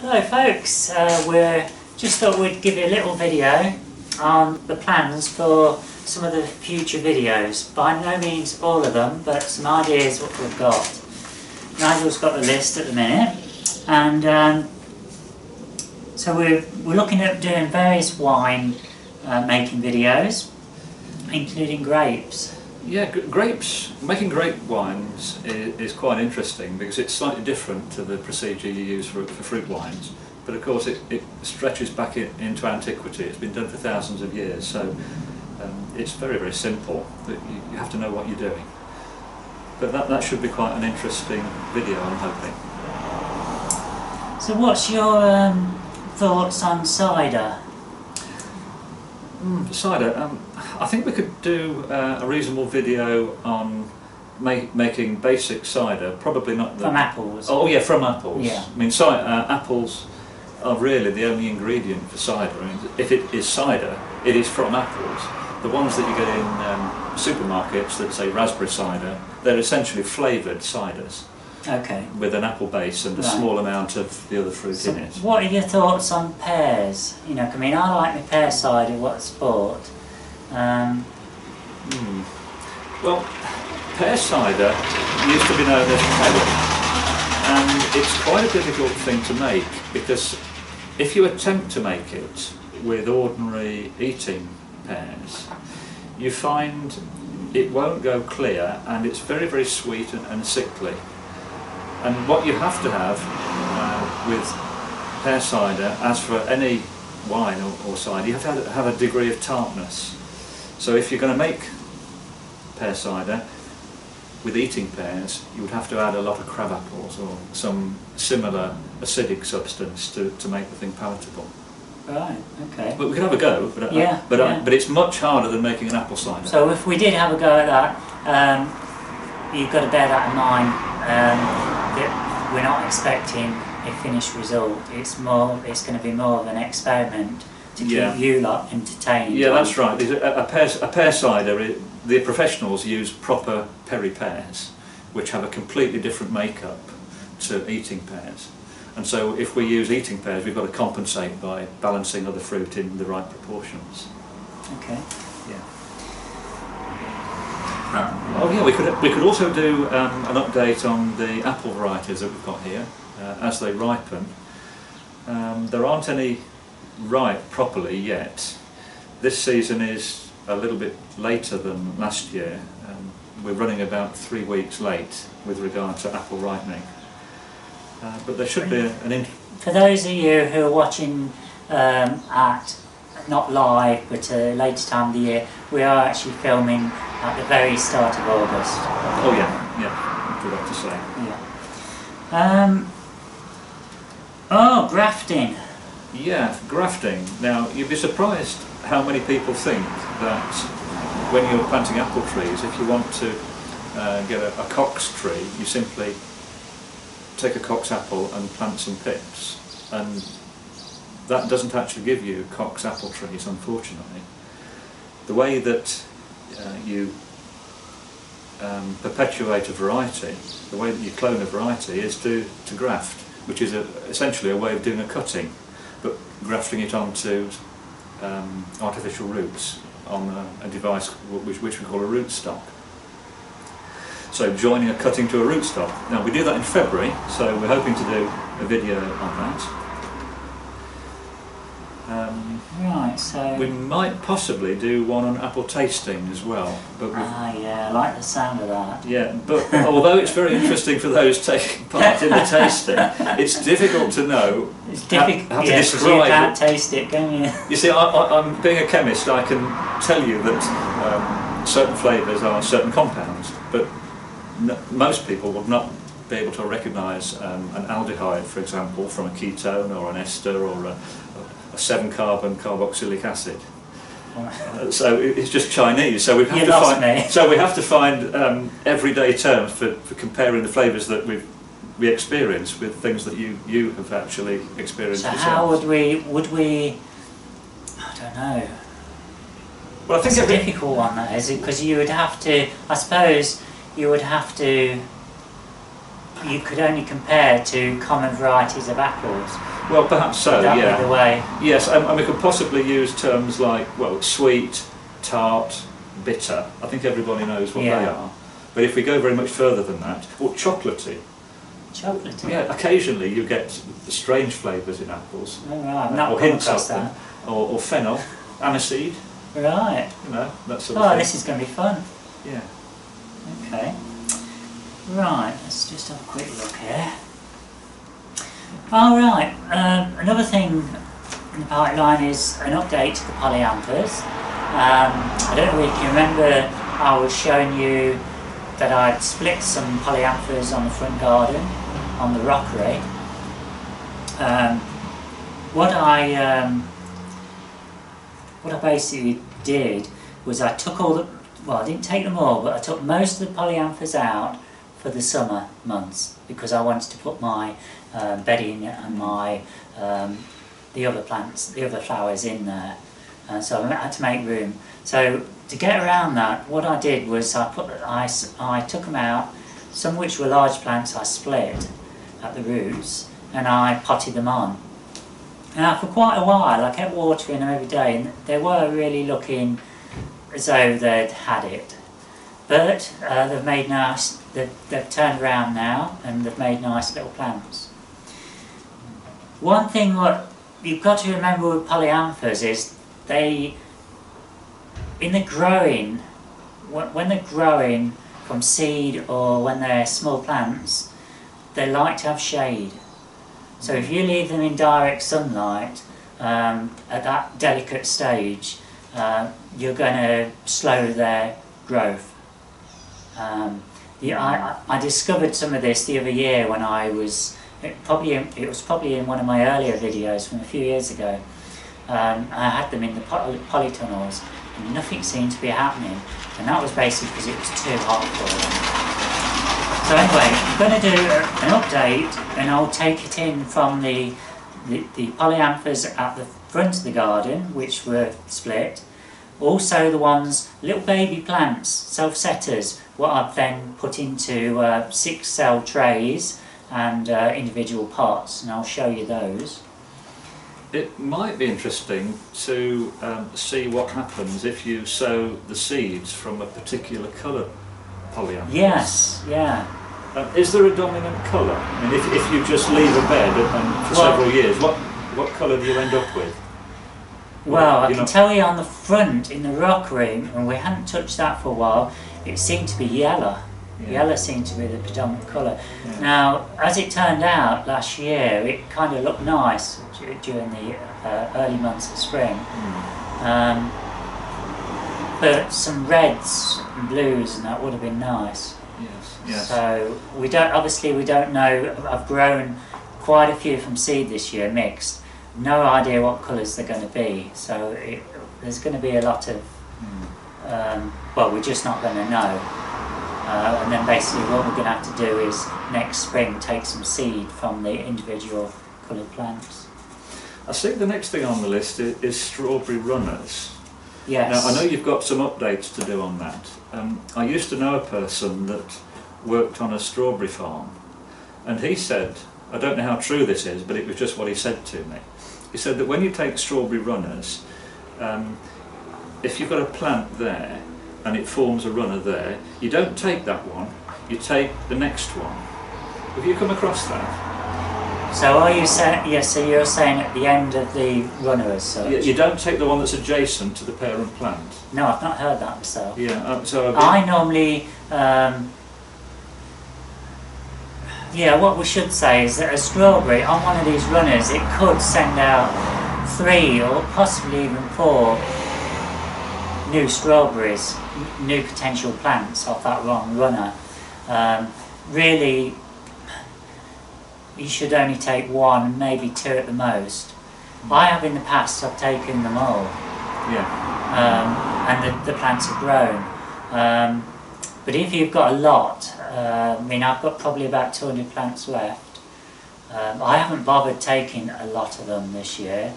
Hello folks, we just thought we'd give you a little video on the plans for some of the future videos. By no means all of them, but some ideas what we've got. Nigel's got the list at the minute, and so we're looking at doing various wine making videos, including grapes. Yeah, grapes, making grape wines is quite interesting because it's slightly different to the procedure you use for fruit wines. But of course it stretches back into antiquity. It's been done for thousands of years, so it's very, very simple. But you have to know what you're doing. But that should be quite an interesting video, I'm hoping. So what's your thoughts on cider? Cider, I think we could do a reasonable video on making basic cider, probably not from apples. Oh yeah, from apples. Yeah. I mean, apples are really the only ingredient for cider. I mean, if it is cider, it is from apples. The ones that you get in supermarkets that say raspberry cider, they're essentially flavoured ciders. Okay. With an apple base and a small amount of the other fruit in it. What are your thoughts on pears? You know, I mean, I like my pear cider, what's bought. Well, pear cider used to be known as perry, and it's quite a difficult thing to make because if you attempt to make it with ordinary eating pears, you find it won't go clear and it's very, very sweet and sickly. And what you have to have with pear cider, as for any wine or cider, you have to have a degree of tartness. So if you're going to make pear cider with eating pears, you would have to add a lot of crab apples or some similar acidic substance to make the thing palatable. Right, okay. But we could have a go, but it's much harder than making an apple cider. So if we did have a go at that, you've got to bear that in mind. That we're not expecting a finished result. It's going to be more of an experiment to keep you lot entertained. Yeah, that's right. A pear cider, the professionals use proper perry pears, which have a completely different makeup to eating pears. And so if we use eating pears, we've got to compensate by balancing other fruit in the right proportions. Okay. Yeah. Oh yeah, we could also do an update on the apple varieties that we've got here as they ripen. There aren't any ripe properly yet. This season is a little bit later than last year. We're running about 3 weeks late with regard to apple ripening. But there should be For those of you who are watching at not live but a later time of the year, we are actually filming at the very start of August. Oh yeah, I forgot to say. Yeah. Oh, grafting. Yeah, grafting. Now, you'd be surprised how many people think that when you're planting apple trees, if you want to get a cox tree, you simply take a cox apple and plant some pips. And that doesn't actually give you cox apple trees, unfortunately. The way that you perpetuate a variety, the way that you clone a variety is to graft, which is essentially a way of doing a cutting, but grafting it onto artificial roots on a device which we call a rootstock. So joining a cutting to a rootstock. Now we do that in February, so we're hoping to do a video on that. Right, so we might possibly do one on apple tasting as well. But yeah, I like the sound of that. Yeah, but although it's very interesting for those taking part in the tasting, it's difficult to know how to describe you can't taste it, can you? You see, I'm being a chemist, I can tell you that certain flavours are certain compounds, but most people would not be able to recognise an aldehyde, for example, from a ketone or an ester or a 7-carbon carboxylic acid. So it's just Chinese. So we have to find everyday terms for comparing the flavours that we experience with things that you have actually experienced. So how would we? I don't know. Well, I think it's a difficult one, that is, because you would have to. I suppose you would have to. You could only compare to common varieties of apples. Well, perhaps so, That yeah. be the way. Yes, and we could possibly use terms like, well, sweet, tart, bitter. I think everybody knows what they are. But if we go very much further than that, or chocolatey. Chocolatey? Yeah, occasionally you get strange flavours in apples. Oh, right, I've not or come hints across of them. that. Or fennel, aniseed, Right. you know, that sort of Oh, thing. this is going to be fun. Yeah. Okay. Right, let's just have a quick look here. All right, another thing in the pipeline is an update to the Polyanthus. I don't know if you remember, I was showing you that I'd split some Polyanthus on the front garden, on the rockery. What I basically did was I took all the, well, I didn't take them all, but I took most of the Polyanthus out for the summer months because I wanted to put my bedding and my the other plants, the other flowers in there, so I had to make room. So to get around that, what I did was I took them out. Some which were large plants I split at the roots and I potted them on. Now for quite a while I kept watering them every day and they were really looking as though they'd had it. But they've made nice, they've turned around now and they've made nice little plants. One thing what you've got to remember with Polyanthus is they, in the growing, when they're growing from seed or when they're small plants, they like to have shade. So if you leave them in direct sunlight at that delicate stage, you're going to slow their growth. I discovered some of this the other year when I was, it was probably in one of my earlier videos from a few years ago. I had them in the polytunnels and nothing seemed to be happening, and that was basically because it was too hot for them. So anyway, I'm going to do an update and I'll take it in from the Polyanthus at the front of the garden, which were split. Also the ones, little baby plants, self-setters, what I've then put into 6-cell trays and individual pots, and I'll show you those. It might be interesting to see what happens if you sow the seeds from a particular colour Polyanthus. Yes, yeah. Is there a dominant colour? I mean, if you just leave a bed and for several years, what colour do you end up with? Well, I can tell you on the front in the rockery, and we hadn't touched that for a while, it seemed to be yellow. Yeah. Yellow seemed to be the predominant colour. Yeah. Now, as it turned out last year, it kind of looked nice during the early months of spring. But some reds and blues and that would have been nice. Yes. Yes. So we don't know. I've grown quite a few from seed this year, mixed. No idea what colours they're going to be. So there's going to be a lot of. Well, we're just not going to know. And then basically what we're going to have to do is next spring take some seed from the individual coloured plants. I think the next thing on the list is strawberry runners. Yes. Now I know you've got some updates to do on that. I used to know a person that worked on a strawberry farm, and he said, I don't know how true this is, but it was just what he said to me. He said that when you take strawberry runners, if you've got a plant there and it forms a runner there, you don't take that one, you take the next one. Have you come across that? So are you saying, yes, so you're saying at the end of the runner as such? You don't take the one that's adjacent to the parent plant. No, I've not heard that myself. Yeah, so I normally, yeah, what we should say is that a strawberry on one of these runners, it could send out 3 or possibly even 4 new strawberries, new potential plants off that wrong runner. Really, you should only take 1, maybe 2 at the most. I have in the past, I've taken them all. Yeah. And the plants have grown. But if you've got a lot, I mean, I've got probably about 200 plants left. I haven't bothered taking a lot of them this year.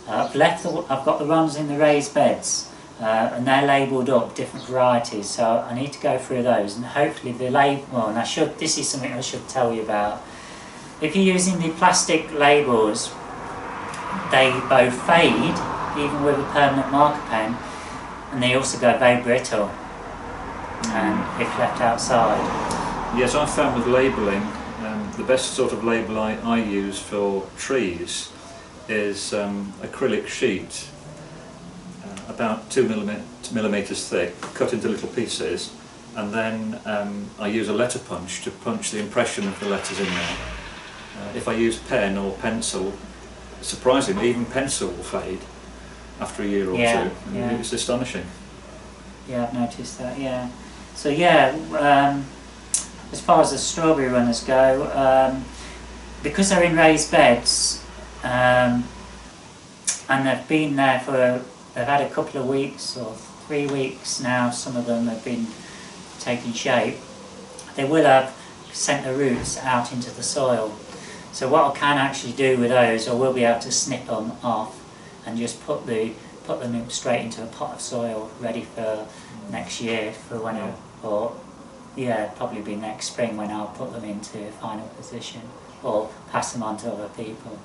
I've got the ones in the raised beds, and they're labelled up, different varieties, so I need to go through those, and hopefully the label, and this is something I should tell you about. If you're using the plastic labels, they both fade, even with a permanent marker pen, and they also go very brittle and if left outside. Yes, I've found with labelling, the best sort of label I use for trees is acrylic sheet, about 2 millimeters thick, cut into little pieces, and then I use a letter punch to punch the impression of the letters in there. If I use pen or pencil, surprisingly, even pencil will fade after a year or two. Yeah. It's astonishing. Yeah, I've noticed that, yeah. So yeah, as far as the strawberry runners go, because they're in raised beds, and they've been there they've had a couple of weeks or 3 weeks now, some of them have been taking shape, they will have sent the roots out into the soil. So what I can actually do with those, I will be able to snip them off and just put them in straight into a pot of soil ready for next year, for when probably be next spring when I'll put them into a final position or pass them on to other people.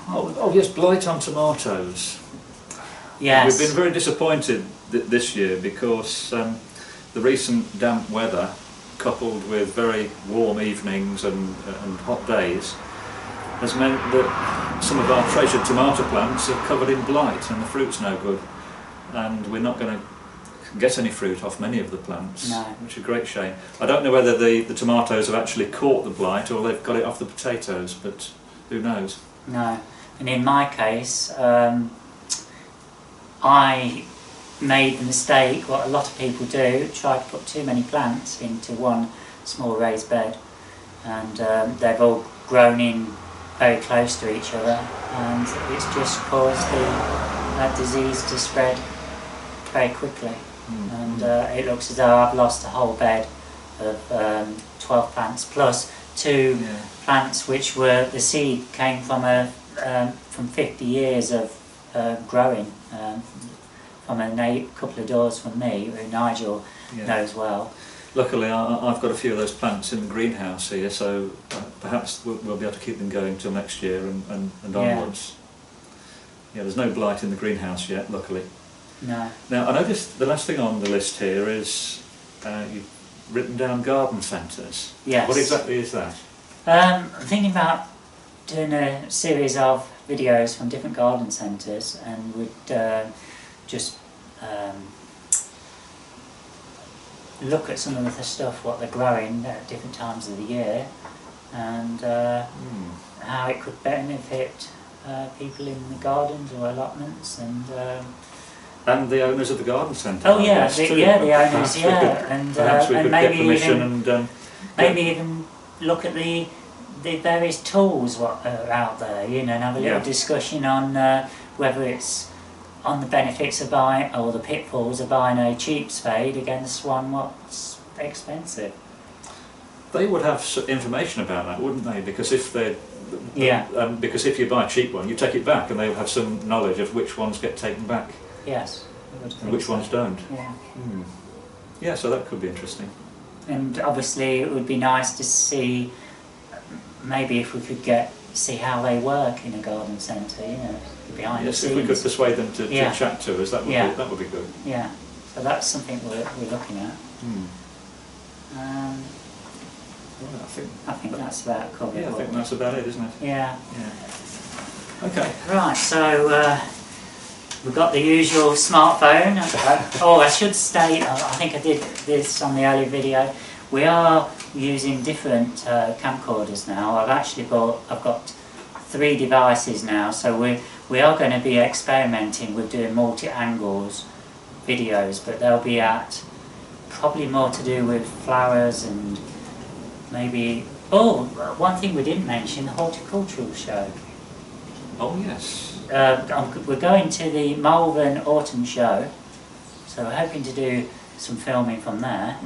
Oh yes, blight on tomatoes. Yes. We've been very disappointed this year because the recent damp weather, coupled with very warm evenings and hot days, has meant that some of our treasured tomato plants are covered in blight and the fruit's no good, and we're not going to get any fruit off many of the plants, which is a great shame. I don't know whether the tomatoes have actually caught the blight or they've got it off the potatoes, but who knows? No, and in my case, I made the mistake, what a lot of people do, try to put too many plants into one small raised bed, and they've all grown in very close to each other, and it's just caused that disease to spread very quickly. And it looks as though I've lost a whole bed of 12 plants plus 2 plants which were, the seed came from 50 years of growing from a couple of doors from me, who Nigel knows well. Luckily I've got a few of those plants in the greenhouse here, so perhaps we'll be able to keep them going till next year and onwards. Yeah, there's no blight in the greenhouse yet, luckily. No. Now I noticed the last thing on the list here is you've written down garden centres. Yes. What exactly is that? I'm thinking about doing a series of videos from different garden centres, and would just look at some of the stuff, what they're growing at different times of the year, and how it could benefit people in the gardens or allotments, and the owners of the garden centre. Oh yeah, the owners, Perhaps we could maybe get permission even, even look at the various tools what are out there, and have a little discussion on whether it's on the benefits of buying, or the pitfalls of buying a cheap spade against one what's expensive. They would have information about that, wouldn't they? Because if because if you buy a cheap one, you take it back, and they'll have some knowledge of which ones get taken back. Yes. And which ones don't. Yeah. Yeah, so that could be interesting. And obviously it would be nice to see, maybe if we could see how they work in a garden centre, behind the scenes. If we could persuade them to chat to us, that would be good. Yeah, so that's something we're looking at. I think that's about covered. Yeah, I think that's about it, isn't it? Yeah. Okay. Right, so we've got the usual smartphone. I should state, I think I did this on the earlier video, we are using different camcorders now. I've got 3 devices now, so we are going to be experimenting with doing multi-angles videos, but they'll be probably more to do with flowers, and maybe, one thing we didn't mention, the horticultural show. Oh yes. We're going to the Malvern Autumn Show, so we're hoping to do some filming from there.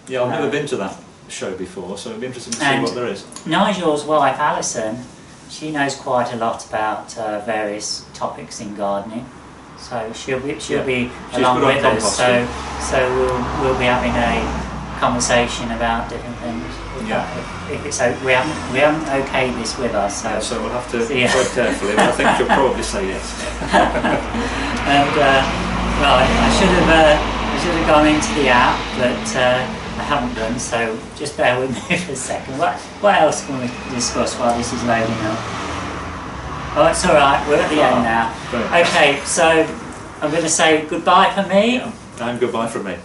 Yeah, I've never been to that show before, so it'd be interesting to see what there is. Nigel's wife Alison, she knows quite a lot about various topics in gardening, so she'll be along with us. So we'll be having a conversation about different things. Yeah. If it's we haven't okayed this with us, Yeah, so we'll have to yeah. tread carefully, but I think you'll probably say yes. And right, I should have gone into the app, but I haven't done. So just bear with me for a second. What else can we discuss while this is loading up? Oh, it's all right. We're at the end now. Great. Okay, so I'm going to say goodbye for me. Yeah. And goodbye from me.